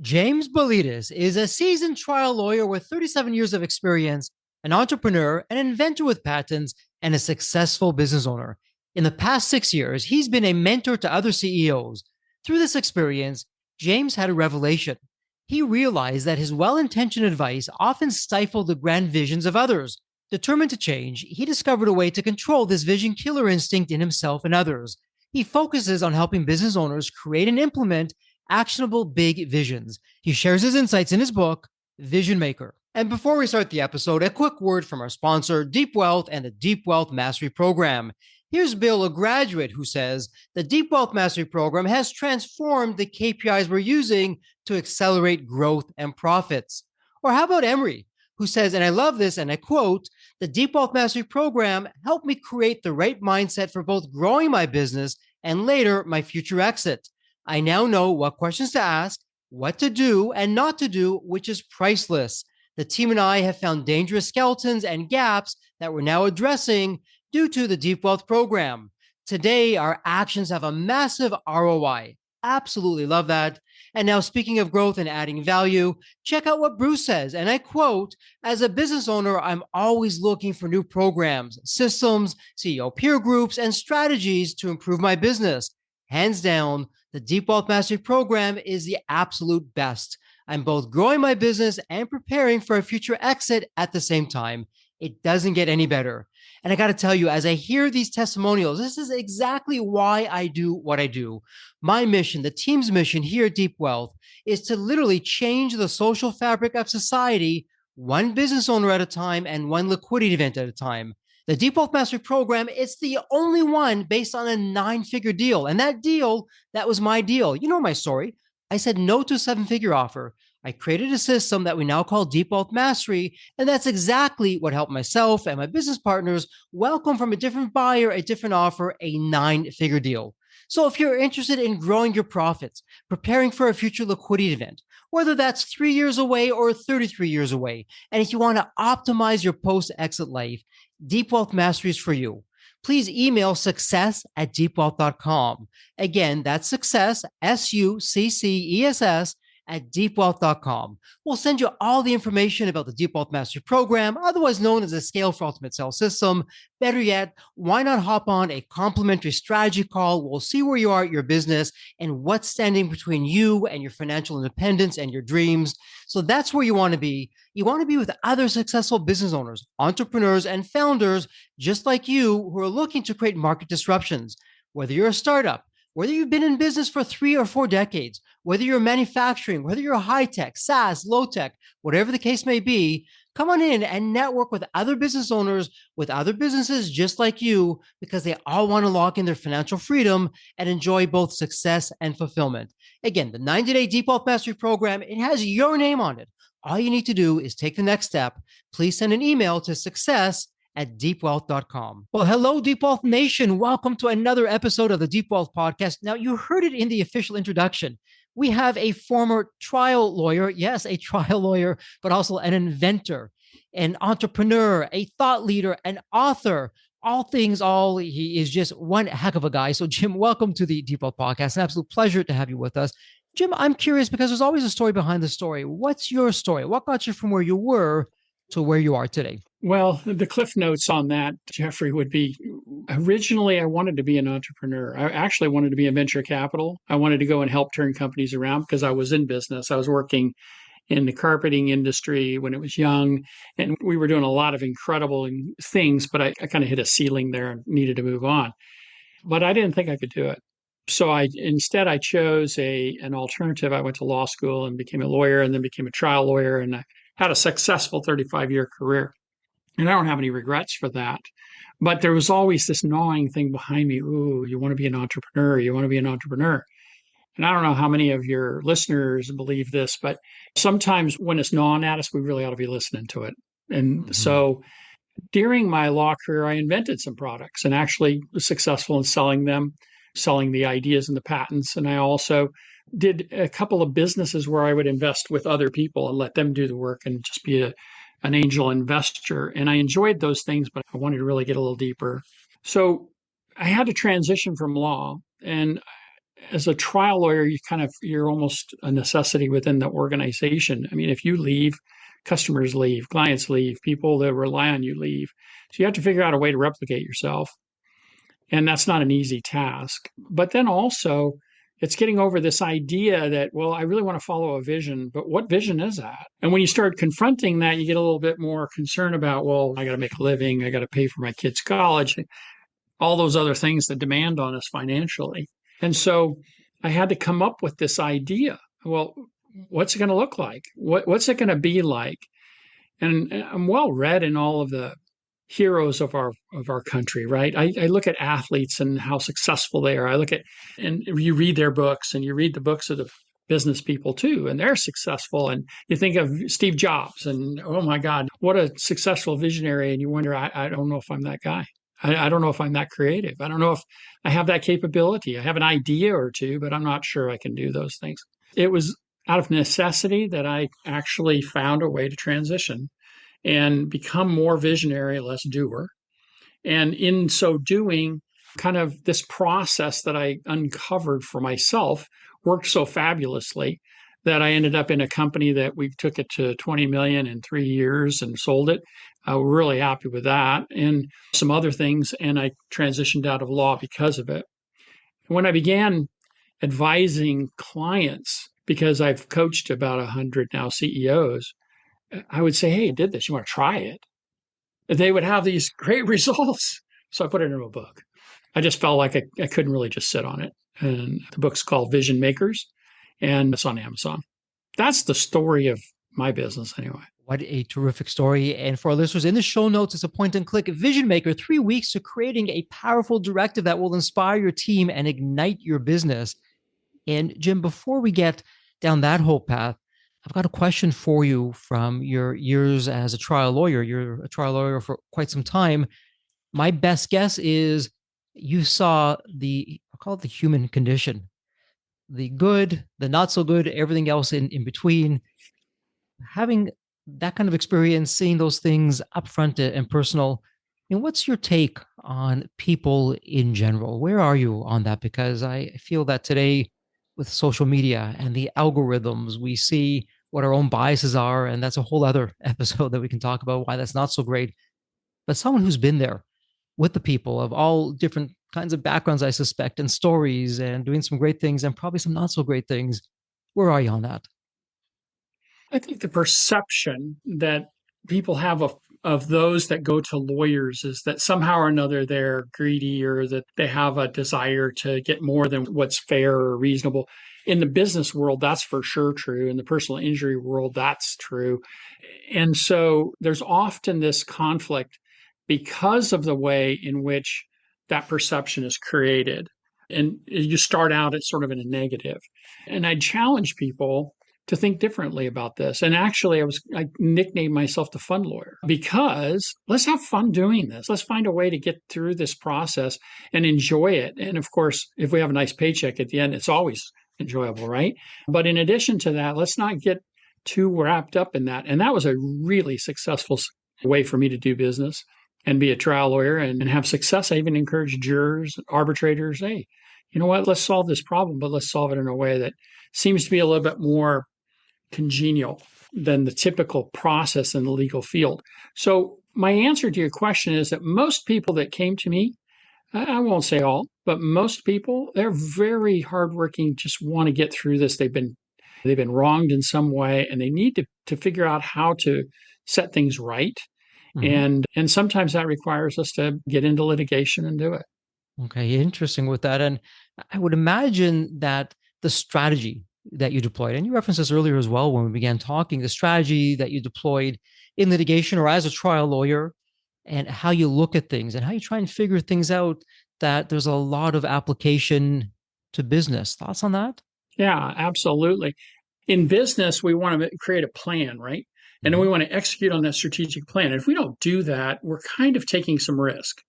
James Ballidis is a seasoned trial lawyer with 37 years of experience, an entrepreneur, an inventor with patents, and a successful business owner. In the past 6 years, he's been a mentor to other CEOs. Through this experience, James had a revelation. He realized that his well intentioned advice often stifled the grand visions of others. Determined to change, he discovered a way to control this vision killer instinct in himself and others. He focuses on helping business owners create and implement actionable big visions. He shares his insights in his book, Vision Maker. And before we start the episode, a quick word from our sponsor, Deep Wealth and the Deep Wealth Mastery Program. Here's Bill, a graduate, who says the Deep Wealth Mastery Program has transformed the KPIs we're using to accelerate growth and profits. Or how about Emery, who says, and I love this, and I quote, the Deep Wealth Mastery Program helped me create the right mindset for both growing my business and later my future exit. I now know what questions to ask, what to do and not to do, which is priceless. The team and I have found dangerous skeletons and gaps that we're now addressing due to the Deep Wealth program. Today, our actions have a massive ROI. Absolutely love that. And now, speaking of growth and adding value, check out what Bruce says. And I quote, as a business owner, I'm always looking for new programs, systems, CEO peer groups, and strategies to improve my business. Hands down, the Deep Wealth Mastery Program is the absolute best. I'm both growing my business and preparing for a future exit at the same time. It doesn't get any better. And I got to tell you, as I hear these testimonials, this is exactly why I do what I do. My mission, the team's mission here at Deep Wealth, is to literally change the social fabric of society, one business owner at a time and one liquidity event at a time. The Deep Wealth Mastery Program, it's the only one based on a 9-figure deal. And that was my deal. You know my story. I said no to a 7-figure offer. I created a system that we now call Deep Wealth Mastery. And that's exactly what helped myself and my business partners welcome from a different buyer, a different offer, a 9-figure deal. So if you're interested in growing your profits, preparing for a future liquidity event, whether that's 3 years away or 33 years away, and if you want to optimize your post-exit life, Deep Wealth Mastery is for you. Please email success@deepwealth.com. Again, that's success, SUCCESS, at deepwealth.com. We'll send you all the information about the Deep Wealth Mastery Program, otherwise known as the Scale for Ultimate Sales System. Better yet, why not hop on a complimentary strategy call? We'll see where you are at your business and what's standing between you and your financial independence and your dreams. So that's where you want to be. You want to be with other successful business owners, entrepreneurs, and founders just like you who are looking to create market disruptions. Whether you're a startup, whether you've been in business for 3 or 4 decades, whether you're manufacturing, whether you're high tech, SaaS, low tech, whatever the case may be, come on in and network with other business owners, with other businesses just like you, because they all want to lock in their financial freedom and enjoy both success and fulfillment. Again, the 90-day Deep Wealth Mastery Program, it has your name on it. All you need to do is take the next step. Please send an email to success@deepwealth.com. Well, hello, Deep Wealth Nation. Welcome to another episode of the Deep Wealth Podcast. Now, you heard it in the official introduction. We have a former trial lawyer, yes, a trial lawyer, but also an inventor, an entrepreneur, a thought leader, an author, all things, all. He is just one heck of a guy. So, Jim, welcome to the Deep Wealth Podcast. An absolute pleasure to have you with us. Jim, I'm curious because there's always a story behind the story. What's your story? What got you from where you were to where you are today? Well, the cliff notes on that, Jeffrey, would be originally I wanted to be an entrepreneur. I actually wanted to be in venture capital. I wanted to go and help turn companies around because I was in business. I was working in the carpeting industry when it was young, and we were doing a lot of incredible things, but I kind of hit a ceiling there and needed to move on. But I didn't think I could do it. So I chose an alternative. I went to law school and became a lawyer and then became a trial lawyer, and I had a successful 35-year career. And I don't have any regrets for that. But there was always this gnawing thing behind me. Ooh, you want to be an entrepreneur. You want to be an entrepreneur. And I don't know how many of your listeners believe this, but sometimes when it's gnawing at us, we really ought to be listening to it. And so during my law career, I invented some products and actually was successful in selling them, selling the ideas and the patents. And I also did a couple of businesses where I would invest with other people and let them do the work and just be an angel investor. And I enjoyed those things, but I wanted to really get a little deeper. So I had to transition from law. And as a trial lawyer, you're almost a necessity within the organization. I mean, if you leave, customers leave, clients leave, people that rely on you leave. So you have to figure out a way to replicate yourself. And that's not an easy task. But then also, it's getting over this idea that, well, I really want to follow a vision, but what vision is that? And when you start confronting that, you get a little bit more concerned about, well, I got to make a living, I got to pay for my kids' college, all those other things that demand on us financially. And so I had to come up with this idea. Well, what's it going to look like? What's it going to be like? And I'm well read in all of the heroes of our country, right? I look at athletes and how successful they are. I look at and you read their books and you read the books of the business people too, and they're successful. And you think of Steve Jobs and oh my God, what a successful visionary. And you wonder, I don't know if I'm that guy. I don't know if I'm that creative. I don't know if I have that capability. I have an idea or two, but I'm not sure I can do those things. It was out of necessity that I actually found a way to transition and become more visionary, less doer. And in so doing, kind of this process that I uncovered for myself worked so fabulously that I ended up in a company that we took it to 20 million in 3 years and sold it. We're really happy with that and some other things. And I transitioned out of law because of it. When I began advising clients, because I've coached about 100 now CEOs, I would say, hey, I did this. You want to try it? They would have these great results. So I put it in a book. I just felt like I couldn't really just sit on it. And the book's called Vision Makers, and it's on Amazon. That's the story of my business, anyway. What a terrific story. And for our listeners, in the show notes, it's a point and click Vision Maker, 3 weeks to creating a powerful directive that will inspire your team and ignite your business. And Jim, before we get down that whole path, I've got a question for you from your years as a trial lawyer. You're a trial lawyer for quite some time. My best guess is you saw I'll call it the human condition, the good, the not so good, everything else in between. Having that kind of experience, seeing those things upfront and personal, what's your take on people in general? Where are you on that? Because I feel that today with social media and the algorithms, we see what our own biases are. And that's a whole other episode that we can talk about why that's not so great. But someone who's been there with the people of all different kinds of backgrounds, I suspect, and stories and doing some great things and probably some not so great things. Where are you on that? I think the perception that people have of those that go to lawyers is that somehow or another they're greedy or that they have a desire to get more than what's fair or reasonable. In the business world, that's for sure true. In the personal injury world, that's true. And so there's often this conflict because of the way in which that perception is created. And you start out at sort of in a negative. And I challenge people to think differently about this. And actually, I nicknamed myself the fun lawyer because let's have fun doing this. Let's find a way to get through this process and enjoy it. And of course, if we have a nice paycheck at the end, it's always enjoyable, right? But in addition to that, let's not get too wrapped up in that. And that was a really successful way for me to do business and be a trial lawyer and have success. I even encourage jurors, arbitrators, hey, you know what? Let's solve this problem, but let's solve it in a way that seems to be a little bit more congenial than the typical process in the legal field. So my answer to your question is that most people that came to me, I won't say all, but most people, they're very hardworking, just want to get through this. They've been wronged in some way, and they need to figure out how to set things right. Mm-hmm. And sometimes that requires us to get into litigation and do it. Okay, interesting with that. And I would imagine that the strategy that you deployed, and you referenced this earlier as well when we began talking, the strategy that you deployed in litigation or as a trial lawyer, and how you look at things and how you try and figure things out, that there's a lot of application to business. Thoughts on that? Yeah, absolutely. In business, we want to create a plan, right? And then we want to execute on that strategic plan. And if we don't do that, we're kind of taking some risk.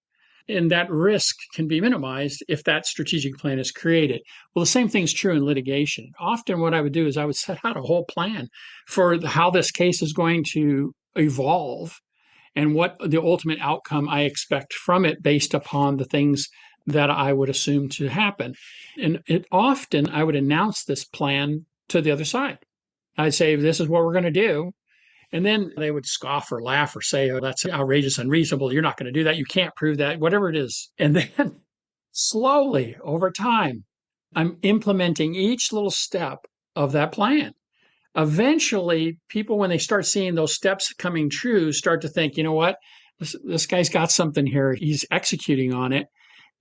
And that risk can be minimized if that strategic plan is created. Well, the same thing's true in litigation. Often what I would do is I would set out a whole plan for how this case is going to evolve and what the ultimate outcome I expect from it based upon the things that I would assume to happen. And often I would announce this plan to the other side. I'd say, this is what we're going to do. And then they would scoff or laugh or say, oh, that's outrageous, unreasonable. You're not going to do that. You can't prove that, whatever it is. And then slowly over time, I'm implementing each little step of that plan. Eventually, people, when they start seeing those steps coming true, start to think, you know what? This guy's got something here. He's executing on it.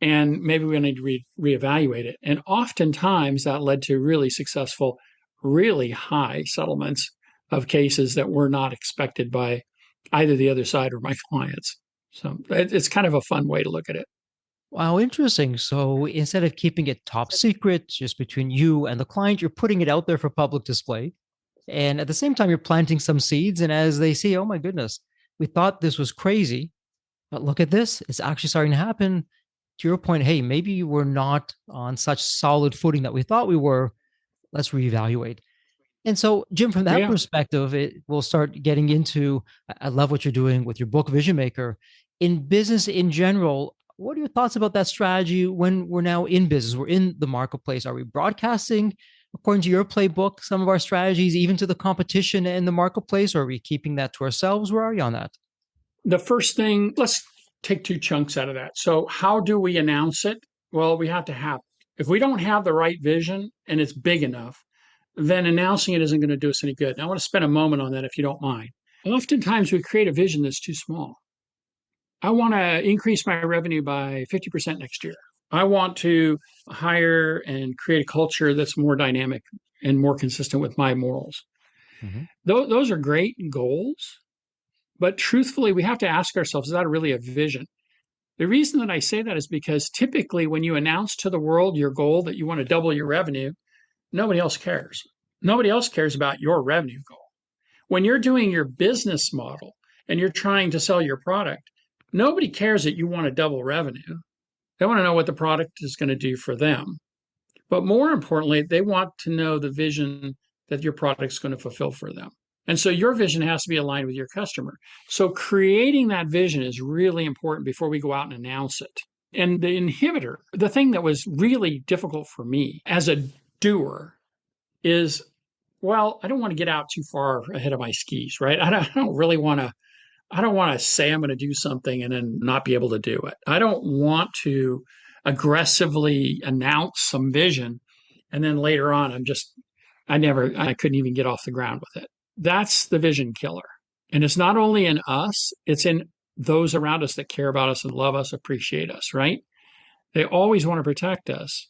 And maybe we need to reevaluate it. And oftentimes that led to really successful, really high settlements of cases that were not expected by either the other side or my clients. So it's kind of a fun way to look at it. Wow, interesting. So instead of keeping it top secret, just between you and the client, you're putting it out there for public display. And at the same time, you're planting some seeds. And as they see, oh my goodness, we thought this was crazy, but look at this. It's actually starting to happen. To your point, hey, maybe we're not on such solid footing that we thought we were. Let's reevaluate. And so, Jim, from that Yeah. perspective, it will start getting into. I love what you're doing with your book, Vision Maker. In business in general, what are your thoughts about that strategy when we're now in business? We're in the marketplace. Are we broadcasting, according to your playbook, some of our strategies, even to the competition in the marketplace? Or are we keeping that to ourselves? Where are you on that? The first thing, let's take two chunks out of that. So, how do we announce it? Well, we have to have it. If we don't have the right vision and it's big enough, then announcing it isn't going to do us any good. And I want to spend a moment on that if you don't mind. Oftentimes, we create a vision that's too small. I want to increase my revenue by 50% next year. I want to hire and create a culture that's more dynamic and more consistent with my morals. Mhm. Those are great goals, but truthfully, we have to ask ourselves, is that really a vision? The reason that I say that is because typically when you announce to the world your goal that you want to double your revenue, nobody else cares. Nobody else cares about your revenue goal. When you're doing your business model and you're trying to sell your product, nobody cares that you want to double revenue. They want to know what the product is going to do for them. But more importantly, they want to know the vision that your product is going to fulfill for them. And so your vision has to be aligned with your customer. So creating that vision is really important before we go out and announce it. And the inhibitor, the thing that was really difficult for me as a doer is, well, I don't want to get out too far ahead of my skis, right? I don't really want to. I don't want to say I'm going to do something and then not be able to do it. I don't want to aggressively announce some vision and then later on I couldn't even get off the ground with it. That's the vision killer. And it's not only in us, it's in those around us that care about us and love us, appreciate us, right? They always want to protect us.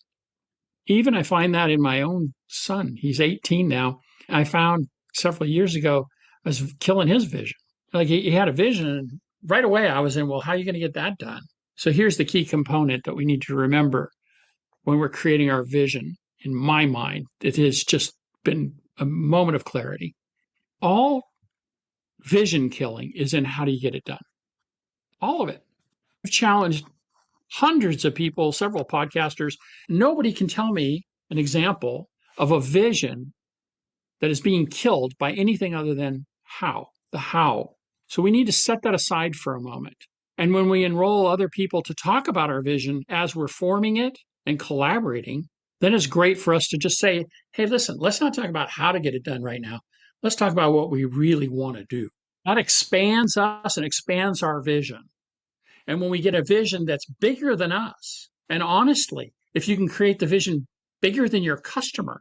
Even I find that in my own son. He's 18 now. I found several years ago I was killing his vision. Like he had a vision, and right away I was in, well, how are you going to get that done? So here's the key component that we need to remember when we're creating our vision. In my mind, it has just been a moment of clarity. All vision killing is in how do you get it done? All of it. I've challenged hundreds of people, several podcasters. Nobody can tell me an example of a vision that is being killed by anything other than how, the how. So we need to set that aside for a moment. And when we enroll other people to talk about our vision as we're forming it and collaborating, then it's great for us to just say, hey, listen, let's not talk about how to get it done right now. Let's talk about what we really want to do. That expands us and expands our vision. And when we get a vision that's bigger than us, and honestly, if you can create the vision bigger than your customer,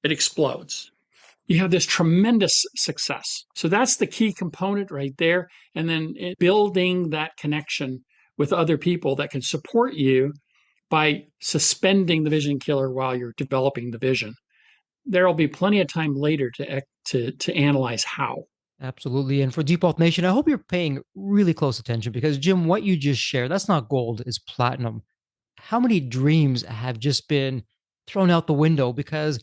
it explodes. You have this tremendous success. So that's the key component right there. And then building that connection with other people that can support you by suspending the vision killer while you're developing the vision. There'll be plenty of time later to analyze how. Absolutely. And for Default Nation, I hope you're paying really close attention because, Jim, what you just shared, that's not gold, it's platinum. How many dreams have just been thrown out the window because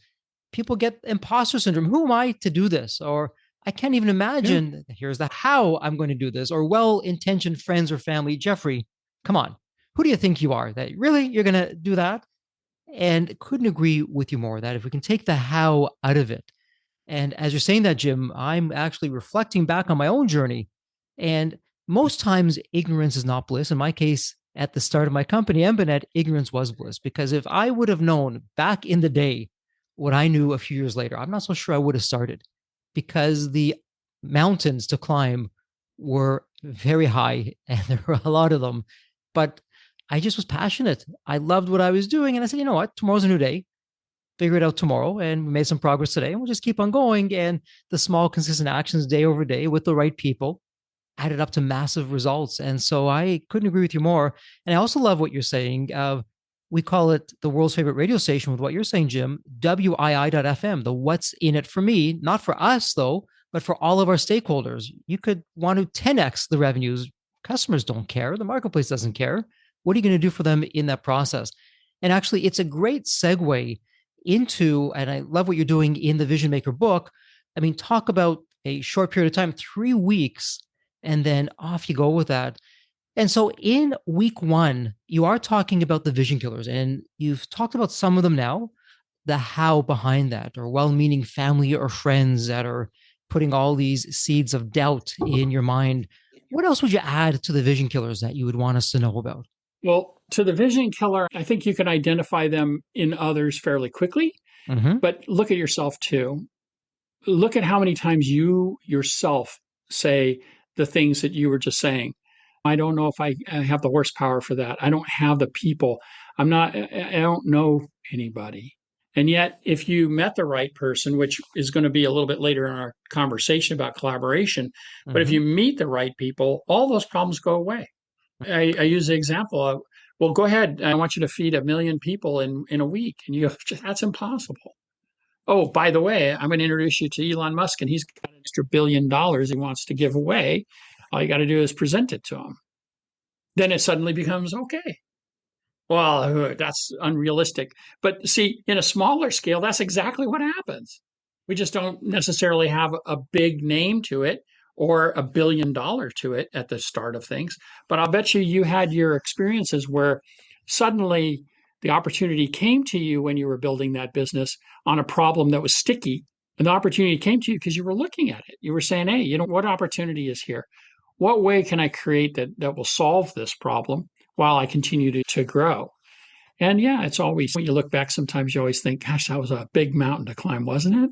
people get imposter syndrome? Who am I to do this? Or I can't even Yeah. imagine. Here's the how I'm going to do this. Or well intentioned friends or family. Jeffrey, come on. Who do you think you are that really you're going to do that? And couldn't agree with you more that if we can take the how out of it, and as you're saying that, Jim, I'm actually reflecting back on my own journey. And most times, ignorance is not bliss. In my case, at the start of my company, Embanet, ignorance was bliss. Because if I would have known back in the day what I knew a few years later, I'm not so sure I would have started, because the mountains to climb were very high and there were a lot of them. But I just was passionate. I loved what I was doing. And I said, you know what? Tomorrow's a new day. Figure it out tomorrow. And we made some progress today. And we'll just keep on going. And the small, consistent actions day over day with the right people added up to massive results. And so I couldn't agree with you more. And I also love what you're saying. We call it the world's favorite radio station with what you're saying, Jim, WII.FM, the what's in it for me, not for us though, but for all of our stakeholders. You could want to 10x the revenues. Customers don't care. The marketplace doesn't care. What are you going to do for them in that process? And actually, it's a great segue into, and I love what you're doing in the Vision Maker book. I mean, talk about a short period of time, 3 weeks, and then off you go with that. And so in week one, you are talking about the vision killers, and you've talked about some of them now, the how behind that, or well meaning family or friends that are putting all these seeds of doubt in your mind. What else would you add to the vision killers that you would want us to know about? Well, to the vision killer, I think you can identify them in others fairly quickly, Mm-hmm. but look at yourself too. Look at how many times you yourself say the things that you were just saying. I don't know if I have the horsepower for that. I don't have the people. I don't know anybody. And yet, if you met the right person, which is going to be a little bit later in our conversation about collaboration, but if Mm-hmm. you meet the right people, all those problems go away. I use the example of, well, go ahead. I want you to feed 1 million people in a week. And you go, that's impossible. Oh, by the way, I'm going to introduce you to Elon Musk, and he's got an extra $1 billion he wants to give away. All you got to do is present it to him. Then it suddenly becomes okay. Well, that's unrealistic. But see, in a smaller scale, that's exactly what happens. We just don't necessarily have a big name to it or $1 billion to it at the start of things. But I'll bet you had your experiences where suddenly the opportunity came to you when you were building that business on a problem that was sticky. And the opportunity came to you because you were looking at it. You were saying, hey, what opportunity is here? What way can I create that will solve this problem while I continue to grow? And yeah, it's always, when you look back, sometimes you always think, gosh, that was a big mountain to climb, wasn't it?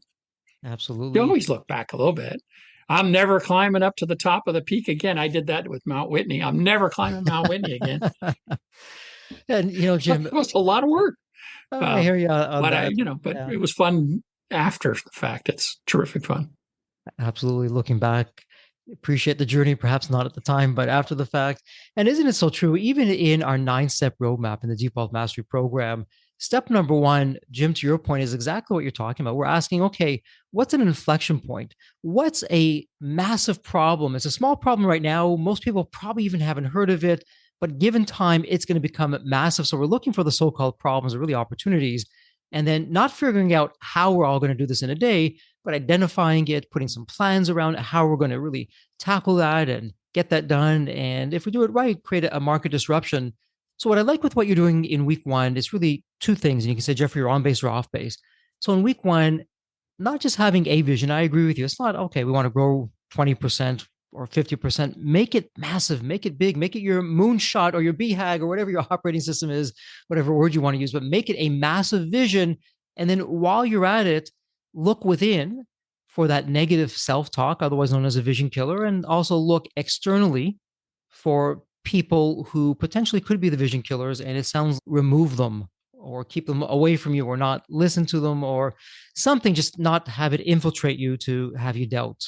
You Absolutely. always look back a little bit. I'm never climbing up to the top of the peak again. I did that with Mount Whitney. I'm never climbing Mount Whitney again. And It Jim, was a lot of work. I Uh, hear you on but that. but Yeah, it was fun after the fact. It's terrific fun. absolutely. Looking back, appreciate the journey, perhaps not at the time, but after the fact. And isn't it so true? Even in our 9 step roadmap in the Deep Wealth Mastery program, step number one, Jim, to your point, is exactly what you're talking about. We're asking, okay, what's an inflection point? What's a massive problem? It's a small problem right now. Most people probably even haven't heard of it, but given time, it's going to become massive. So we're looking for the so called problems or really opportunities. And then not figuring out how we're all going to do this in a day, but identifying it, putting some plans around how we're going to really tackle that and get that done. And if we do it right, create a market disruption. So what I like with what you're doing in week one is really two things. And you can say, Jeffrey, you're on base or off base. So in week one, not just having a vision. I agree with you. It's not, okay, we want to grow 20% or 50%. Make it massive, make it big, make it your moonshot or your BHAG or whatever your operating system is, whatever word you want to use, but make it a massive vision. And then while you're at it, look within for that negative self talk, otherwise known as a vision killer, and also look externally for people who potentially could be the vision killers. And it sounds remove them or keep them away from you or not listen to them or something, just not have it infiltrate you to have you doubt.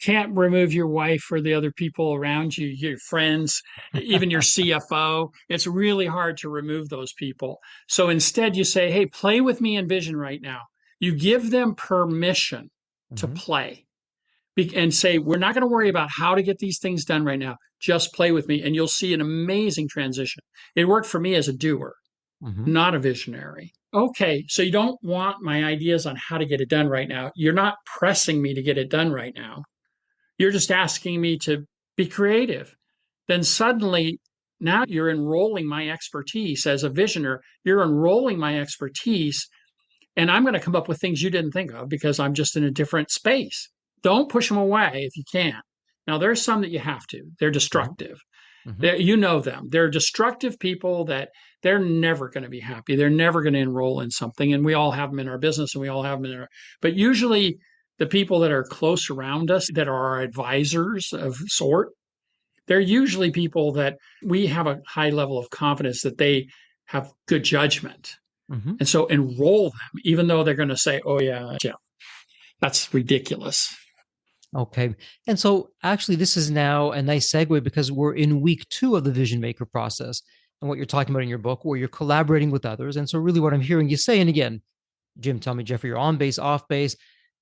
Can't remove your wife or the other people around you, your friends, even your CFO. It's really hard to remove those people. So instead, you say, hey, play with me in vision right now. You give them permission to Mm-hmm. play and say, we're not going to worry about how to get these things done right now. Just play with me, and you'll see an amazing transition. It worked for me as a doer, Mm-hmm. not a visionary. Okay, so you don't want my ideas on how to get it done right now. You're not pressing me to get it done right now. You're just asking me to be creative. Then suddenly, now you're enrolling my expertise as a visioner. You're enrolling my expertise, and I'm going to come up with things you didn't think of because I'm just in a different space. Don't push them away if you can. Now, there's some that you have to, they're Mm-hmm. destructive. Hmm. You know them. They're destructive people that they're never going to be happy. They're never going to enroll in something. And we all have them in our business and we all have them in our, but usually the people that are close around us that are our advisors of sort, they're usually people that we have a high level of confidence that they have good judgment. Hmm. And so enroll them, even though they're going to say, oh, yeah, Jim, that's ridiculous. Okay. And so actually, this is now a nice segue because we're in week 2 of the vision maker process and what you're talking about in your book, where you're collaborating with others. And so, really, what I'm hearing you say, and again, Jim, tell me, Jeffrey, you're on base, off base.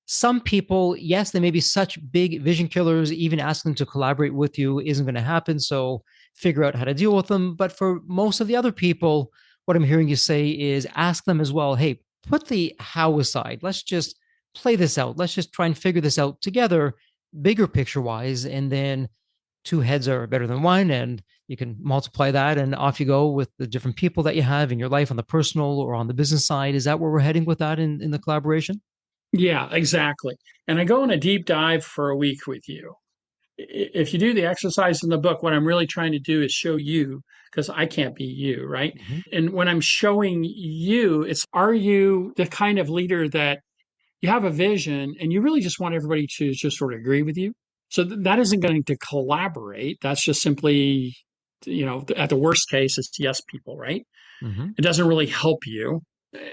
Some people, yes, they may be such big vision killers, even asking them to collaborate with you isn't going to happen. So, figure out how to deal with them. But for most of the other people, what I'm hearing you say is ask them as well, hey, put the how aside. Let's just play this out. Let's just try and figure this out together, bigger picture wise. And then two heads are better than one. And you can multiply that and off you go with the different people that you have in your life on the personal or on the business side. Is that where we're heading with that in the collaboration? Yeah, exactly. And I go on a deep dive for a week with you. If you do the exercise in the book, what I'm really trying to do is show you, because I can't be you, right? Mm-hmm. And when I'm showing you, it's are you the kind of leader that you have a vision and you really just want everybody to just sort of agree with you? So that isn't going to collaborate. That's just simply, at the worst case, it's yes people, right? Mm-hmm. It doesn't really help you.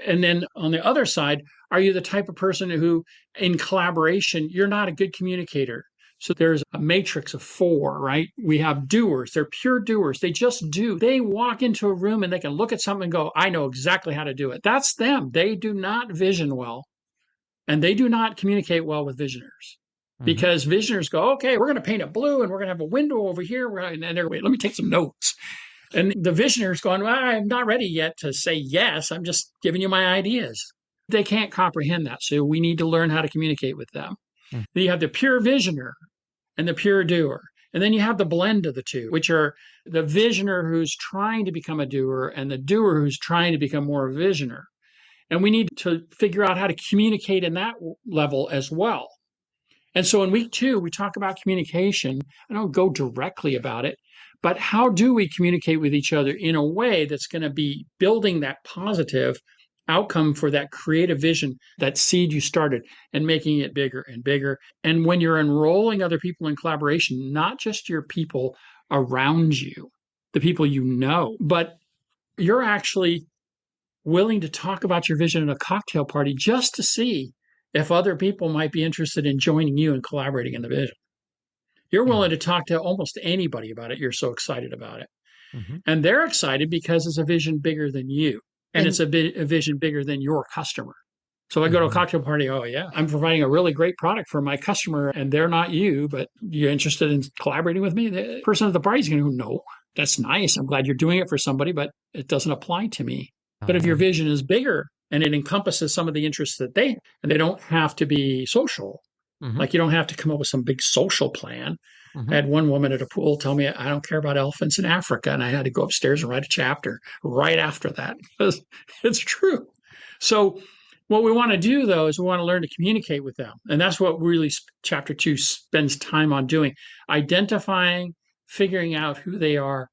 And then on the other side, are you the type of person who, in collaboration, you're not a good communicator? So there's a matrix of four, right? We have doers. They're pure doers. They just do. They walk into a room and they can look at something and go, I know exactly how to do it. That's them. They do not vision well and they do not communicate well with visionaries Mm-hmm. because visionaries go, okay, we're going to paint it blue and we're going to have a window over here. And they're, wait, let me take some notes. And the visionary's going, well, I'm not ready yet to say yes. I'm just giving you my ideas. They can't comprehend that. So we need to learn how to communicate with them. Then you have the pure visioner and the pure doer. And then you have the blend of the two, which are the visioner who's trying to become a doer and the doer who's trying to become more a visioner. And we need to figure out how to communicate in that level as well. And so in week 2, we talk about communication. I don't go directly about it, but how do we communicate with each other in a way that's going to be building that positive outcome for that creative vision, that seed you started, and making it bigger and bigger. And when you're enrolling other people in collaboration, not just your people around you, the people you know, but you're actually willing to talk about your vision at a cocktail party just to see if other people might be interested in joining you and collaborating in the vision. You're Yeah. willing to talk to almost anybody about it. You're so excited about it. Mm-hmm. And they're excited because it's a vision bigger than you. And it's And a vision bigger than your customer. So I go to a mhm. cocktail party. Oh, yeah, I'm providing a really great product for my customer, and they're not you, but you're interested in collaborating with me. The person at the party is going to go, no, that's nice. I'm glad you're doing it for somebody, but it doesn't apply to me. But if your And vision is bigger and it encompasses some of the interests that they, and they don't have to be social, mhm. like you don't have to come up with some big social plan. I Mhm. had one woman at a pool tell me, I don't care about elephants in Africa. And I had to go upstairs and write a chapter right after that because it's true. So, what we want to do though is we want to learn to communicate with them. And that's what really chapter 2 spends time on doing, identifying, figuring out who they are,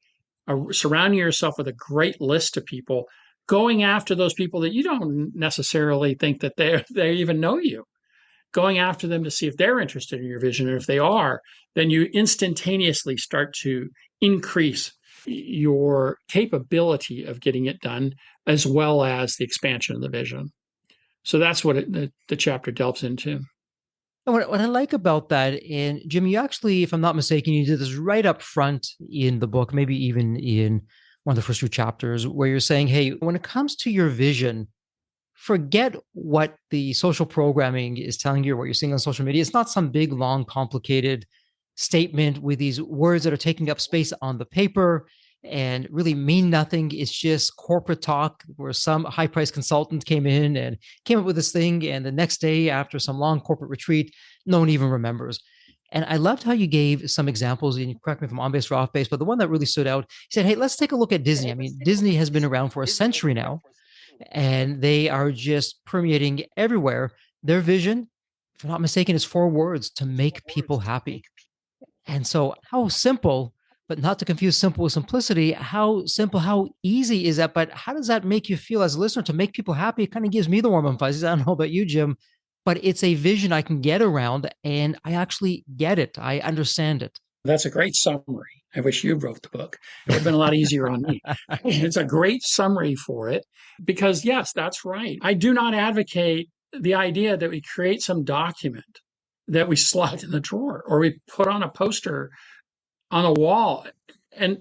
surrounding yourself with a great list of people, going after those people that you don't necessarily think that they even know you, going after them to see if they're interested in your vision. And if they are, then you instantaneously start to increase your capability of getting it done, as well as the expansion of the vision. So that's what the chapter delves into. What I like about that, and Jim, you actually, if I'm not mistaken, you did this right up front in the book, maybe even in one of the first few chapters, where you're saying, hey, when it comes to your vision, forget what the social programming is telling you or what you're seeing on social media. It's not some big, long, complicated statement with these words that are taking up space on the paper and really mean nothing. It's just corporate talk where some high price consultant came in and came up with this thing. And the next day, after some long corporate retreat, no one even remembers. And I loved how you gave some examples, and you correct me if I'm on base or off base, but the one that really stood out, he said, hey, let's take a look at Disney. I mean, Disney has been around for a century now and they are just permeating everywhere. Their vision, if I'm not mistaken, is 4 words: to make people happy. And so, how simple, But not to confuse simple with simplicity. How simple, how easy is that? But how does that make you feel as a listener to make people happy? It kind of gives me the warm and fuzzies. I don't know about you, Jim, but it's a vision I can get around and I actually get it. I understand it. That's a great summary. I wish you wrote the book. It would have been a lot easier on me. It's a great summary for it because, yes, that's right. I do not advocate the idea that we create some document that we slide in the drawer or we put on a poster on a wall. And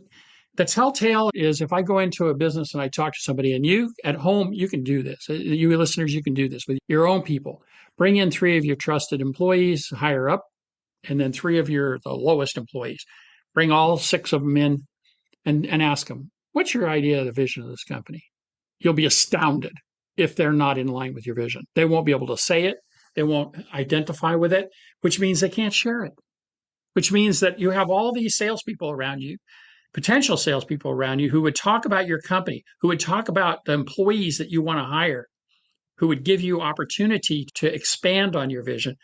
the telltale is if I go into a business and I talk to somebody, and you at home, you can do this. You listeners, you can do this with your own people. Bring in three of your trusted employees higher up, and then three of the lowest employees. Bring all six of them in and ask them, what's your idea of the vision of this company? You'll be astounded if they're not in line with your vision. They won't be able to say it. They won't identify with it, which means they can't share it, which means that you have all these salespeople around you, potential salespeople around you who would talk about your company, who would talk about the employees that you want to hire, who would give you opportunity to expand on your vision,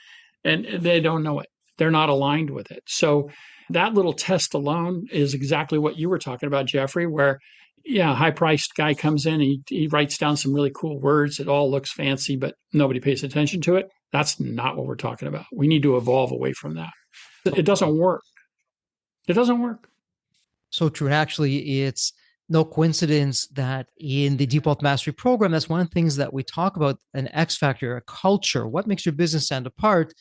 and they don't know it. They're not aligned with it. So that little test alone is exactly what you were talking about, Jeffrey, where, yeah, high-priced guy comes in, he writes down some really cool words. It all looks fancy, but nobody pays attention to it. That's not what we're talking about. We need to evolve away from that. It doesn't work. It doesn't work. So true. And actually, it's no coincidence that in the Deep Wealth Mastery program, that's one of the things that we talk about, an X factor, a culture. What makes your business stand apart?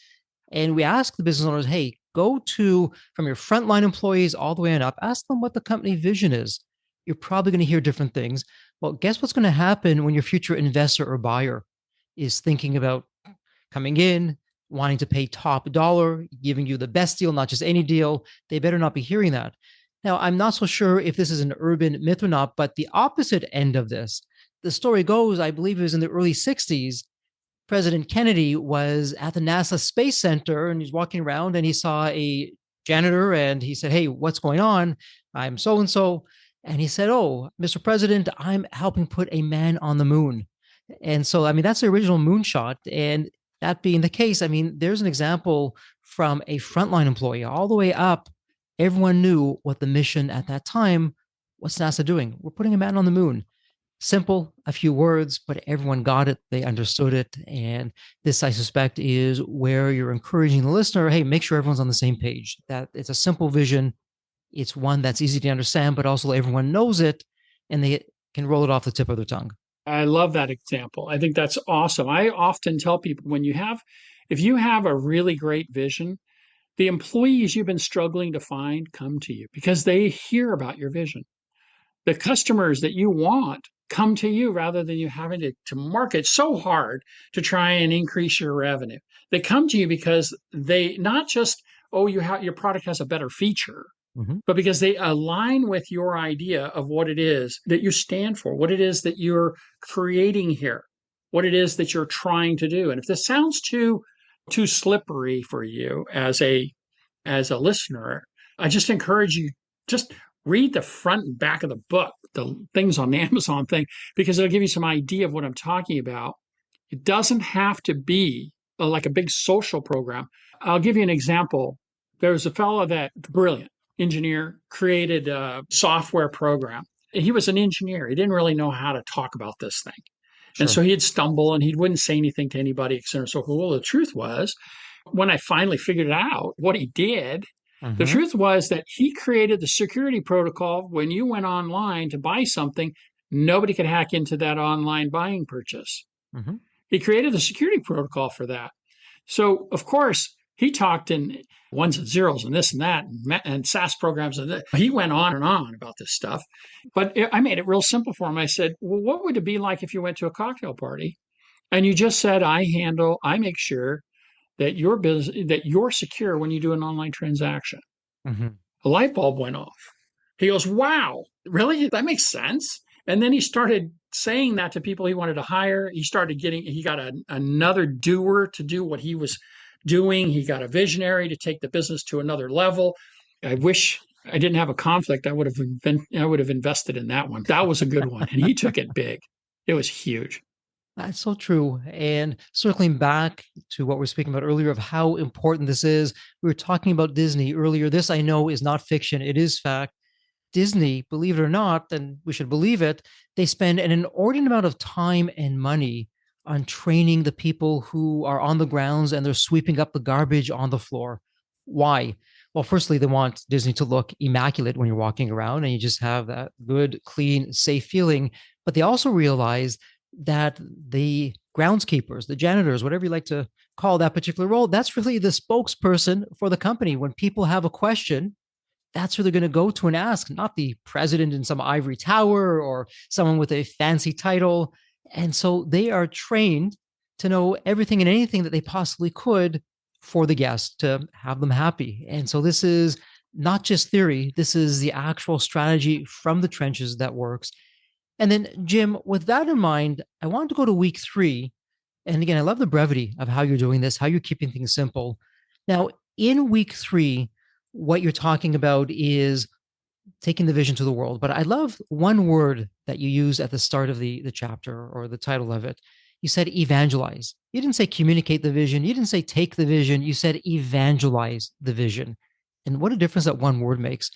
And we ask the business owners, hey, go to from your frontline employees all the way on up, ask them what the company vision is. You're probably going to hear different things. Well, guess what's going to happen when your future investor or buyer is thinking about coming in, wanting to pay top dollar, giving you the best deal, not just any deal? They better not be hearing that. Now, I'm not so sure if this is an urban myth or not, but the opposite end of this, the story goes, I believe it was in the early 60s, President Kennedy was at the NASA Space Center and he's walking around and he saw a janitor and he said, hey, what's going on? I'm so and so. And he said, oh, Mr. President, I'm helping put a man on the moon. And so, I mean, that's the original moonshot. And that being the case, I mean, there's an example from a frontline employee all the way up. Everyone knew what the mission at that time. What's NASA doing? We're putting a man on the moon. Simple, a few words, but everyone got it. They understood it. And this, I suspect, is where you're encouraging the listener, hey, make sure everyone's on the same page, that it's a simple vision. It's one that's easy to understand, but also everyone knows it and they can roll it off the tip of their tongue. I love that example. I think that's awesome. I often tell people if you have a really great vision, the employees you've been struggling to find come to you because they hear about your vision. The customers that you want come to you rather than you having to market so hard to try and increase your revenue. They come to you because they not just, oh, your product has a better feature, but because they align with your idea of what it is that you stand for, what it is that you're creating here, what it is that you're trying to do. And if this sounds too slippery for you as a listener, I just encourage you, just read the front and back of the book, the things on the Amazon thing, because it'll give you some idea of what I'm talking about. It doesn't have to be like a big social program. I'll give you an example. There was a fellow that brilliant engineer created a software program. He was an engineer. He didn't really know how to talk about this thing. Sure. And so he'd stumble and he wouldn't say anything to anybody, et cetera. So, well, the truth was, when I finally figured out what he did, the truth was that he created the security protocol. When you went online to buy something, nobody could hack into that online buying purchase. He created the security protocol for that. So, of course, he talked in ones and zeros and this and that and SaaS programs. And that. He went on and on about this stuff. But I made it real simple for him. I said, well, what would it be like if you went to a cocktail party and you just said, I make sure that your business, that you're secure when you do an online transaction. A light bulb went off. He goes, wow, really? That makes sense. And then he started saying that to people he wanted to hire. He got another doer to do what he was doing. He got a visionary to take the business to another level. I wish I didn't have a conflict. I would have invested in that one. That was a good one. And he took it big. It was huge. That's so true. And circling back to what we are speaking about earlier of how important this is, we were talking about Disney earlier. This I know is not fiction, it is fact. Disney, believe it or not, and we should believe it, they spend an inordinate amount of time and money on training the people who are on the grounds and they're sweeping up the garbage on the floor. Why? Well, firstly, they want Disney to look immaculate when you're walking around and you just have that good, clean, safe feeling. But they also realize that the groundskeepers, the janitors, whatever you like to call that particular role, that's really the spokesperson for the company. When people have a question, that's who they're going to go to and ask, not the president in some ivory tower or someone with a fancy title. And so they are trained to know everything and anything that they possibly could for the guests to have them happy. And so this is not just theory, this is the actual strategy from the trenches that works. And then, Jim, with that in mind, I wanted to go to week 3. And again, I love the brevity of how you're doing this, how you're keeping things simple. Now, in week 3, what you're talking about is taking the vision to the world. But I love one word that you use at the start of the chapter or the title of it. You said evangelize. You didn't say communicate the vision. You didn't say take the vision. You said evangelize the vision. And what a difference that one word makes.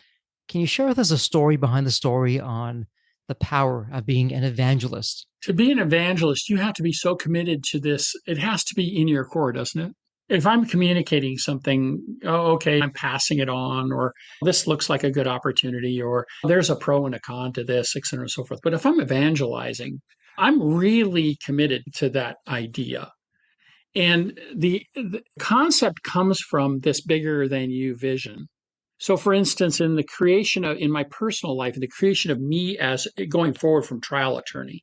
Can you share with us a story behind the story on the power of being an evangelist? To be an evangelist, you have to be so committed to this. It has to be in your core, doesn't it? If I'm communicating something, oh, okay, I'm passing it on, or this looks like a good opportunity, or there's a pro and a con to this, et cetera, and so forth. But if I'm evangelizing, I'm really committed to that idea. And the concept comes from this bigger than you vision. So, for instance, in the creation of, in my personal life, in the creation of me as going forward from trial attorney,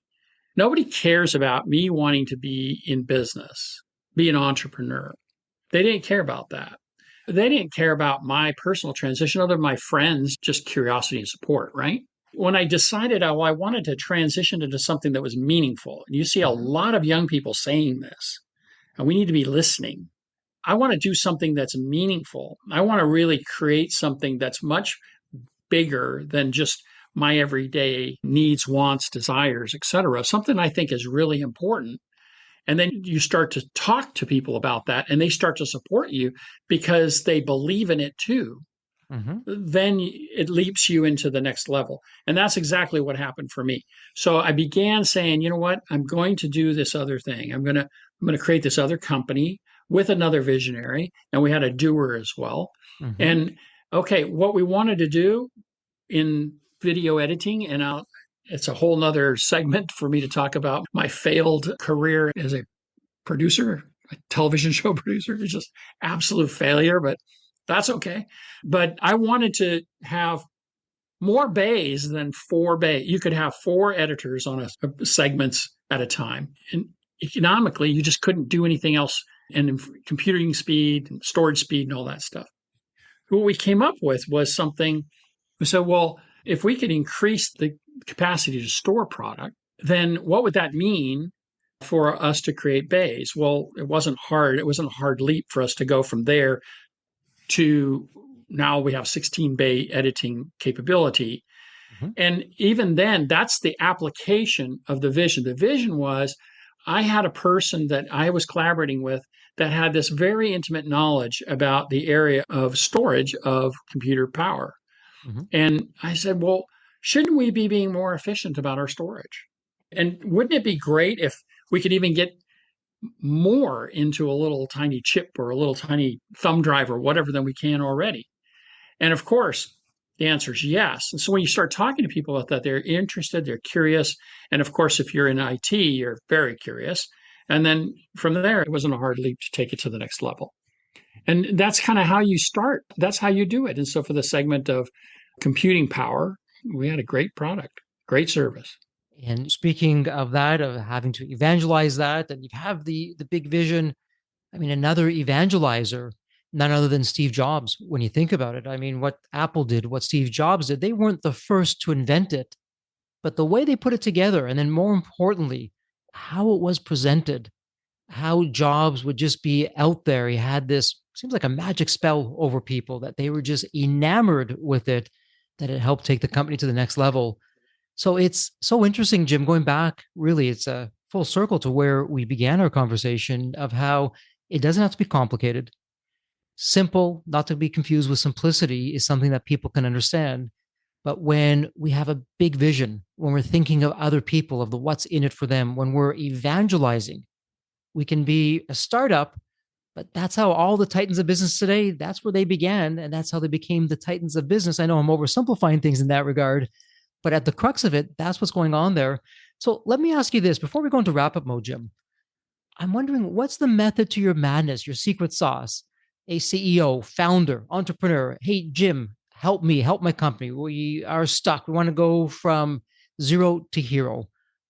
nobody cares about me wanting to be in business, be an entrepreneur. They didn't care about that. They didn't care about my personal transition, other than my friends, just curiosity and support, right? When I decided, oh, I wanted to transition into something that was meaningful, and you see a lot of young people saying this, and we need to be listening. I want to do something that's meaningful. I want to really create something that's much bigger than just my everyday needs, wants, desires, etc. Something I think is really important. And then you start to talk to people about that and they start to support you because they believe in it too. Mm-hmm. Then it leaps you into the next level. And that's exactly what happened for me. So I began saying, you know what? I'm going to do this other thing. I'm going to create this other company with another visionary. And we had a doer as well. Mm-hmm. And okay, what we wanted to do in video editing, and it's a whole nother segment for me to talk about my failed career as a producer, a television show producer. It's just absolute failure, but that's okay. But I wanted to have more bays than 4 bays. You could have 4 editors on a segments at a time. And economically, you just couldn't do anything else. And computing speed, and storage speed, and all that stuff. What we came up with was something. We said, well, if we could increase the capacity to store product, then what would that mean for us to create bays? Well, it wasn't hard. It wasn't a hard leap for us to go from there to now we have 16 bay editing capability. Mm-hmm. And even then, that's the application of the vision. The vision was I had a person that I was collaborating with that had this very intimate knowledge about the area of storage of computer power. Mm-hmm. And I said, well, shouldn't we be being more efficient about our storage? And wouldn't it be great if we could even get more into a little tiny chip or a little tiny thumb drive or whatever than we can already? And of course, the answer is yes. And so when you start talking to people about that, they're interested, they're curious. And of course, if you're in IT, you're very curious. And then from there, it wasn't a hard leap to take it to the next level. And that's kind of how you start. That's how you do it. And so for the segment of computing power, we had a great product, great service. And speaking of that, of having to evangelize that, and you have the big vision. I mean, another evangelizer, none other than Steve Jobs, when you think about it. I mean, what Apple did, what Steve Jobs did, they weren't the first to invent it, but the way they put it together, and then more importantly, how it was presented, how Jobs would just be out there. He had this, seems like a magic spell over people that they were just enamored with it, that it helped take the company to the next level. So it's so interesting, Jim, going back, really, it's full circle to where we began our conversation of how it doesn't have to be complicated. Simple, not to be confused with simplicity, is something that people can understand. But when we have a big vision, when we're thinking of other people, of the what's in it for them, when we're evangelizing, we can be a startup, but that's how all the titans of business today, that's where they began. And that's how they became the titans of business. I know I'm oversimplifying things in that regard, but at the crux of it, that's what's going on there. So let me ask you this before we go into wrap up mode, Jim. I'm wondering what's the method to your madness, your secret sauce? A CEO, founder, entrepreneur. Hey, Jim, help me, help my company. We are stuck. We want to go from zero to hero.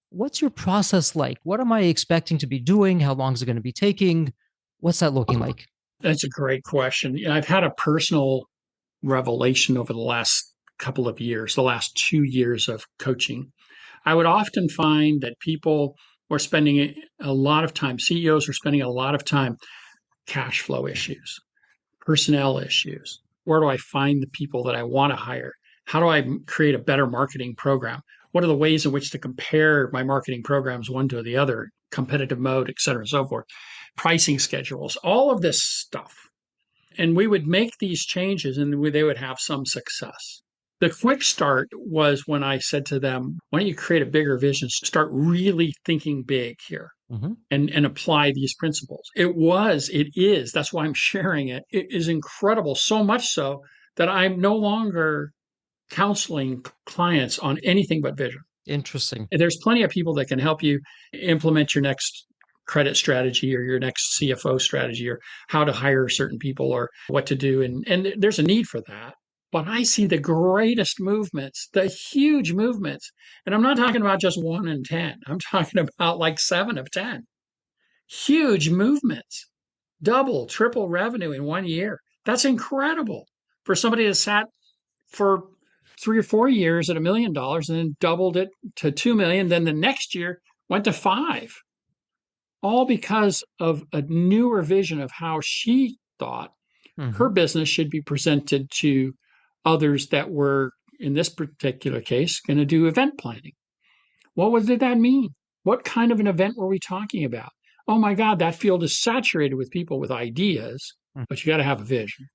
What's your process like? What am I expecting to be doing? How long is it going to be taking? What's that looking like? That's a great question. I've had a personal revelation over the last couple of years, the last 2 years of coaching. I would often find that people were spending a lot of time, CEOs are spending a lot of time, cash flow issues, personnel issues. Where do I find the people that I want to hire? How do I create a better marketing program? What are the ways in which to compare my marketing programs one to the other, competitive mode, et cetera, and so forth, pricing schedules, all of this stuff. And we would make these changes and they would have some success. The quick start was when I said to them, why don't you create a bigger vision? Start really thinking big here Mm-hmm. and apply these principles. It is, that's why I'm sharing it. It is incredible, so much so that I'm no longer counseling clients on anything but vision. Interesting. There's plenty of people that can help you implement your next credit strategy or your next CFO strategy or how to hire certain people or what to do. And there's a need for that. But I see the greatest movements, the huge movements. And I'm not talking about just 1 in 10. I'm talking about like 7 of 10. Huge movements, double, triple revenue in 1 year. That's incredible for somebody that sat for 3 or 4 years at $1 million and then doubled it to 2 million. Then the next year went to 5, all because of a newer vision of how she thought her Mm-hmm. business should be presented to others that were, in this particular case, going to do event planning. Did that mean? What kind of an event were we talking about? Oh my God, that field is saturated with people with ideas, but you got to have a vision.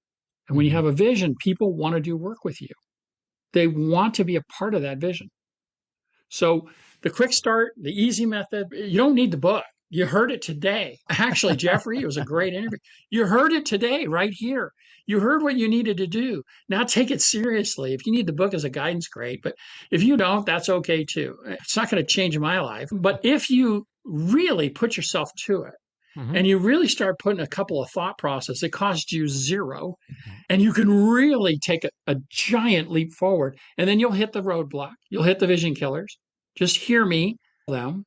And when you Mm-hmm. have a vision, people want to do work with you. They want to be a part of that vision. So the quick start, the easy method, you don't need the book. You heard it today. Actually, Jeffrey, it was a great interview. You heard it today, right here. You heard what you needed to do. Now take it seriously. If you need the book as a guidance, great. But if you don't, that's okay too. It's not going to change my life. But if you really put yourself to it Mm-hmm. and you really start putting a couple of thought process, it costs you zero. And you can really take a giant leap forward. And then you'll hit the roadblock. You'll hit the vision killers. Just hear me, them.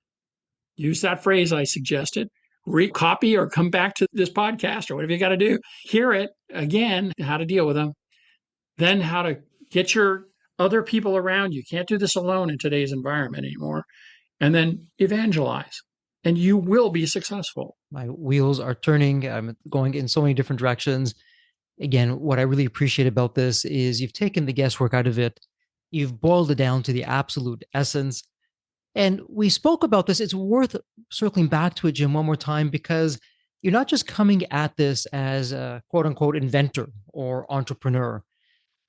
Use that phrase I suggested. Recopy or come back to this podcast or whatever you got to do. Hear it again, how to deal with them. Then how to get your other people around you. Can't do this alone in today's environment anymore. And then evangelize. And you will be successful. My wheels are turning. I'm going in so many different directions. Again, what I really appreciate about this is you've taken the guesswork out of it. You've boiled it down to the absolute essence. And we spoke about this. It's worth circling back to it, Jim, one more time, because you're not just coming at this as a quote unquote inventor or entrepreneur.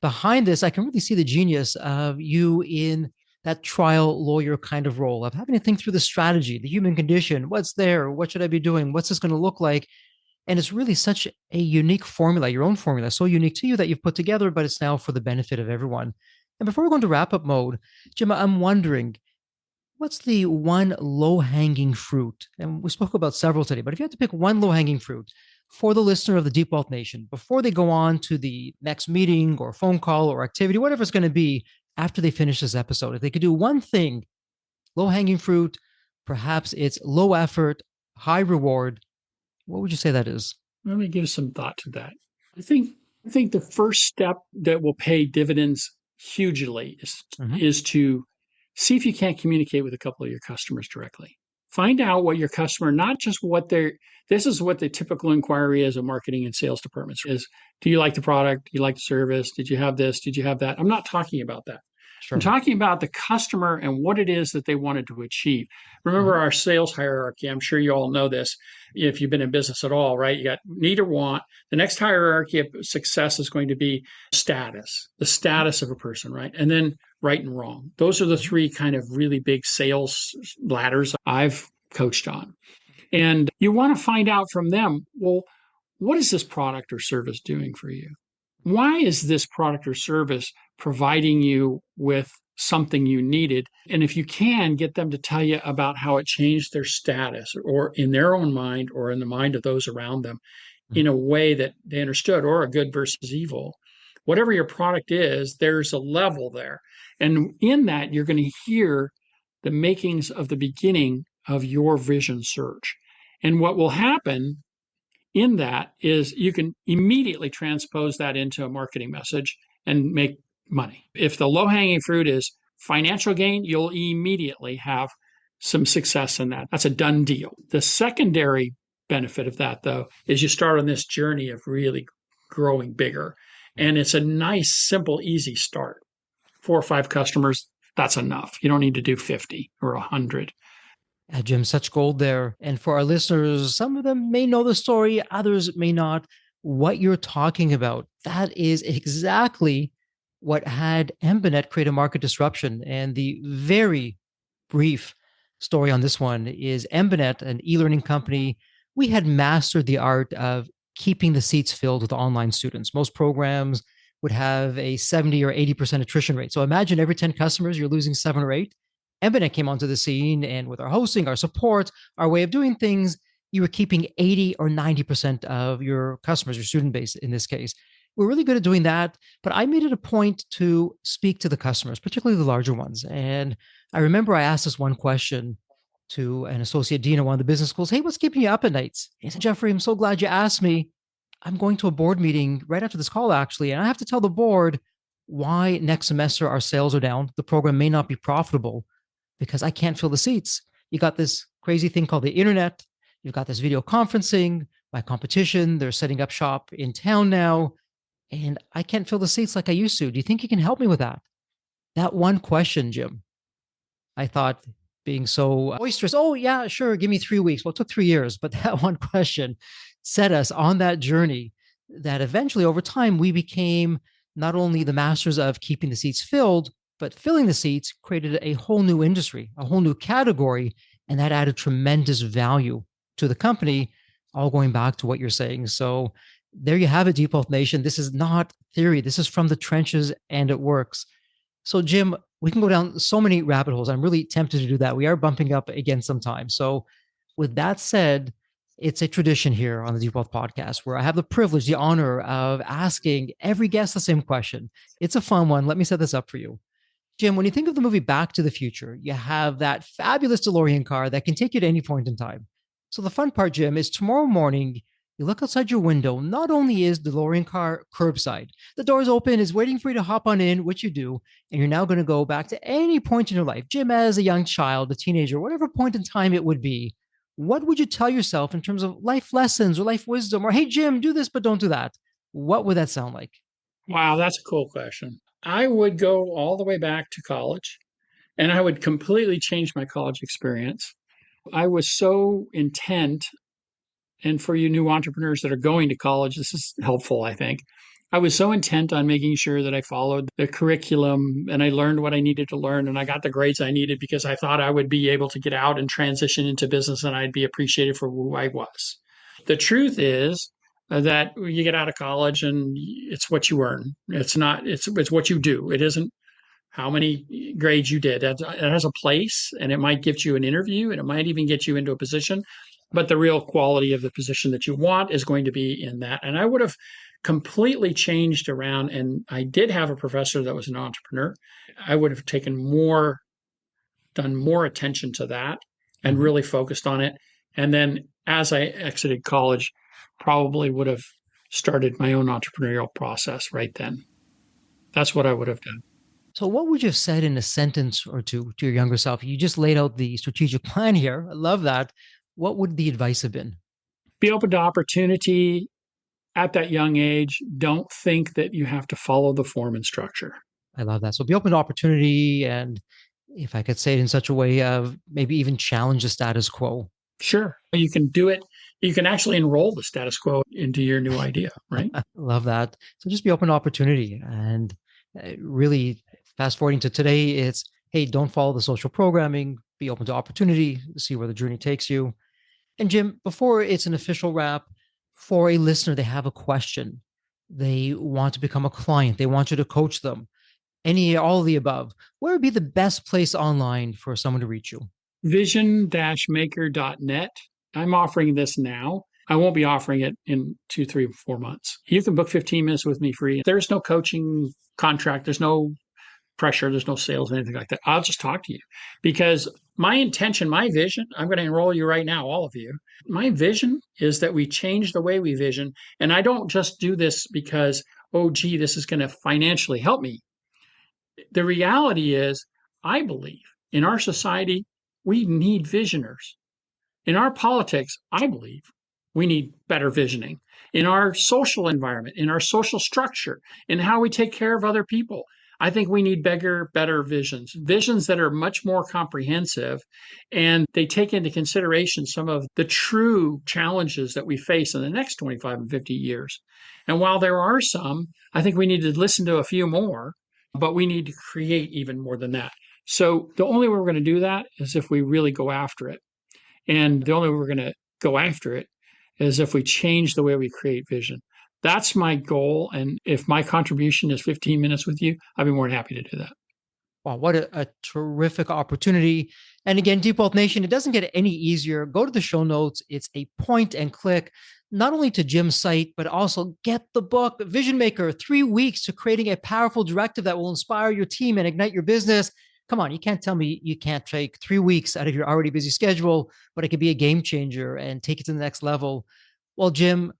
Behind this, I can really see the genius of you in that trial lawyer kind of role of having to think through the strategy, the human condition, what's there, what should I be doing, what's this going to look like? And it's really such a unique formula, your own formula, so unique to you that you've put together, but it's now for the benefit of everyone. And before we go into wrap up mode, Jim, I'm wondering, what's the one low hanging fruit? And we spoke about several today, but if you had to pick one low hanging fruit for the listener of the Deep Wealth Nation before they go on to the next meeting or phone call or activity, whatever it's going to be after they finish this episode, if they could do one thing, low hanging fruit, perhaps it's low effort, high reward, what would you say that is? Let me give some thought to that. I think the first step that will pay dividends hugely Mm-hmm. is to see if you can't communicate with a couple of your customers directly. Find out what your customer, not just what they're, this is what the typical inquiry is of marketing and sales departments is. Do you like the product? Do you like the service? Did you have this? Did you have that? I'm not talking about that. I'm Sure. talking about the customer and what it is that they wanted to achieve. Remember Mhm. our sales hierarchy. I'm sure you all know this if you've been in business at all, right? You got need or want. The next hierarchy of success is going to be status, the Mhm. status of a person, right? And then right and wrong. Those are the Mhm. three kind of really big sales ladders I've coached on. And you want to find out from them, well, what is this product or service doing for you? Why is this product or service providing you with something you needed? And if you can, get them to tell you about how it changed their status or in their own mind or in the mind of those around them in Mhm. a way that they understood, or a good versus evil. Whatever your product is, there's a level there. And in that, you're going to hear the makings of the beginning of your vision search. And what will happen in that is you can immediately transpose that into a marketing message and make money. If the low hanging fruit is financial gain, you'll immediately have some success in that. That's a done deal. The secondary benefit of that, though, is you start on this journey of really growing bigger. And it's a nice, simple, easy start. 4 or 5 customers, that's enough. You don't need to do 50 or 100. Yeah, Jim, such gold there. And for our listeners, some of them may know the story, others may not. What you're talking about, that is exactly what had Embanet create a market disruption. And the very brief story on this one is Embanet, an e-learning company. We had mastered the art of keeping the seats filled with online students. Most programs would have a 70 or 80% attrition rate. So imagine every 10 customers, you're losing 7 or 8. Embanet came onto the scene, and with our hosting, our support, our way of doing things, you were keeping 80 or 90% of your customers, your student base in this case. We're really good at doing that, but I made it a point to speak to the customers, particularly the larger ones. And I remember I asked this one question to an associate dean at one of the business schools. Hey, what's keeping you up at nights? He said, Jeffrey, I'm so glad you asked me. I'm going to a board meeting right after this call, actually, and I have to tell the board why next semester our sales are down. The program may not be profitable because I can't fill the seats. You got this crazy thing called the internet. You've got this video conferencing. My competition, they're setting up shop in town now, and I can't fill the seats like I used to. Do you think you can help me with that? That one question, Jim, I thought, being so boisterous, oh, yeah, sure, give me 3 weeks. Well, it took 3 years, but that one question set us on that journey that eventually, over time, we became not only the masters of keeping the seats filled, but filling the seats created a whole new industry, a whole new category. And that added tremendous value to the company, all going back to what you're saying. So there you have it, Deep Health Nation. This is not theory, this is from the trenches, and it works. So, Jim, we can go down so many rabbit holes. I'm really tempted to do that. We are bumping up against some time. So, with that said, it's a tradition here on the Deep Wealth Podcast where I have the privilege, the honor of asking every guest the same question. It's a fun one. Let me set this up for you. Jim, when you think of the movie Back to the Future, you have that fabulous DeLorean car that can take you to any point in time. So the fun part, Jim, is tomorrow morning, you look outside your window. Not only is the DeLorean car curbside, the door's open, is waiting for you to hop on in, which you do, and you're now going to go back to any point in your life. Jim, as a young child, a teenager, whatever point in time it would be, what would you tell yourself in terms of life lessons or life wisdom? Or, hey, Jim, do this, but don't do that. What would that sound like? Wow, that's a cool question. I would go all the way back to college and I would completely change my college experience. I was so intent, and for you new entrepreneurs that are going to college, this is helpful, I think. I was so intent on making sure that I followed the curriculum and I learned what I needed to learn and I got the grades I needed because I thought I would be able to get out and transition into business and I'd be appreciated for who I was. The truth is that you get out of college and it's what you earn. It's not, it's what you do. It isn't how many grades you did. It has a place and it might get you an interview and it might even get you into a position. But the real quality of the position that you want is going to be in that. And I would have completely changed around. And I did have a professor that was an entrepreneur. I would have done more attention to that and Mm-hmm. really focused on it. And then as I exited college, probably would have started my own entrepreneurial process right then. That's what I would have done. So, what would you have said in a sentence or two to your younger self? You just laid out the strategic plan here. I love that. What would the advice have been? Be open to opportunity at that young age. Don't think that you have to follow the form and structure. I love that. So be open to opportunity. And if I could say it in such a way of maybe even challenge the status quo. Sure, you can do it. You can actually enroll the status quo into your new idea, right? Love that. So just be open to opportunity. And really, fast forwarding to today, it's, hey, don't follow the social programming, be open to opportunity, see where the journey takes you. And Jim, before it's an official wrap, for a listener, they have a question. They want to become a client. They want you to coach them. All of the above. Where would be the best place online for someone to reach you? Vision-maker.net. I'm offering this now. I won't be offering it in 2, 3, 4 months. You can book 15 minutes with me free. There's no coaching contract. There's no pressure. There's no sales, anything like that. I'll just talk to you because my intention, my vision, I'm going to enroll you right now, all of you. My vision is that we change the way we vision. And I don't just do this because, oh, gee, this is going to financially help me. The reality is, I believe in our society, we need visioners. In our politics, I believe we need better visioning. In our social environment, in our social structure, in how we take care of other people, I think we need better visions, visions that are much more comprehensive and they take into consideration some of the true challenges that we face in the next 25 and 50 years. And while there are some, I think we need to listen to a few more, but we need to create even more than that. So the only way we're going to do that is if we really go after it. And the only way we're going to go after it is if we change the way we create vision. That's my goal. And if my contribution is 15 minutes with you, I'd be more than happy to do that. Wow, what a terrific opportunity. And again, Deep Wealth Nation, it doesn't get any easier. Go to the show notes. It's a point and click, not only to Jim's site, but also get the book, Vision Maker, 3 weeks to creating a powerful directive that will inspire your team and ignite your business. Come on, you can't tell me you can't take 3 weeks out of your already busy schedule, but it could be a game changer and take it to the next level. Well, Jim,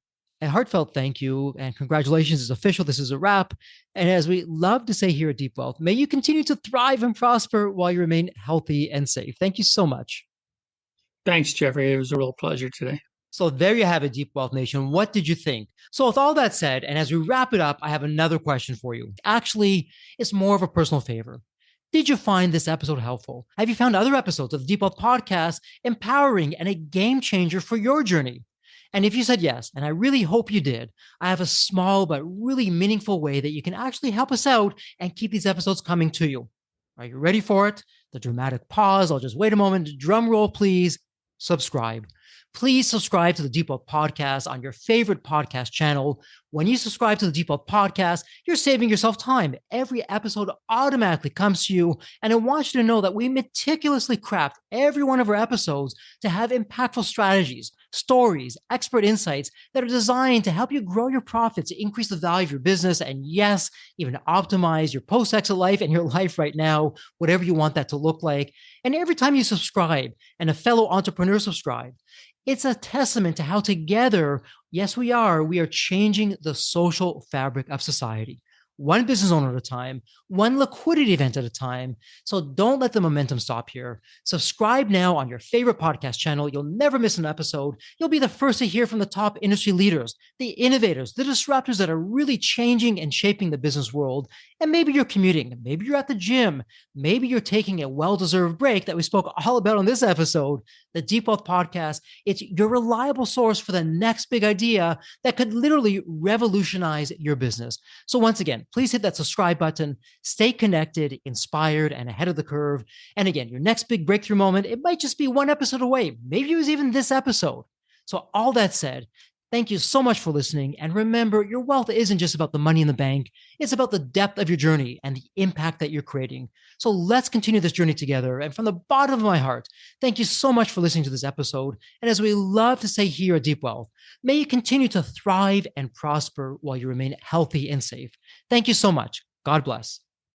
a heartfelt thank you and congratulations. It's official. This is a wrap. And as we love to say here at Deep Wealth, may you continue to thrive and prosper while you remain healthy and safe. Thank you so much. Thanks, Jeffrey. It was a real pleasure today. So there you have it, Deep Wealth Nation. What did you think? So with all that said, and as we wrap it up, I have another question for you. Actually, it's more of a personal favor. Did you find this episode helpful? Have you found other episodes of the Deep Wealth Podcast empowering and a game changer for your journey? And if you said yes, and I really hope you did, I have a small but really meaningful way that you can actually help us out and keep these episodes coming to you. Are you ready for it? The dramatic pause. I'll just wait a moment. Drum roll, please. Subscribe. Please subscribe to the Deep Wealth Podcast on your favorite podcast channel. When you subscribe to the Deep Wealth Podcast, you're saving yourself time. Every episode automatically comes to you. And I want you to know that we meticulously craft every one of our episodes to have impactful strategies, stories, expert insights that are designed to help you grow your profits, increase the value of your business, and yes, even optimize your post-exit life and your life right now, whatever you want that to look like. And every time you subscribe and a fellow entrepreneur subscribes, it's a testament to how together, yes, we are changing the social fabric of society. One business owner at a time, one liquidity event at a time. So don't let the momentum stop here. Subscribe now on your favorite podcast channel. You'll never miss an episode. You'll be the first to hear from the top industry leaders, the innovators, the disruptors that are really changing and shaping the business world. And maybe you're commuting, maybe you're at the gym, maybe you're taking a well-deserved break that we spoke all about on this episode. The Deep Wealth Podcast, it's your reliable source for the next big idea that could literally revolutionize your business. So once again, please hit that subscribe button, stay connected, inspired, and ahead of the curve. And again, your next big breakthrough moment, it might just be one episode away. Maybe it was even this episode. So all that said, thank you so much for listening. And remember, your wealth isn't just about the money in the bank. It's about the depth of your journey and the impact that you're creating. So let's continue this journey together. And from the bottom of my heart, thank you so much for listening to this episode. And as we love to say here at Deep Wealth, may you continue to thrive and prosper while you remain healthy and safe. Thank you so much. God bless.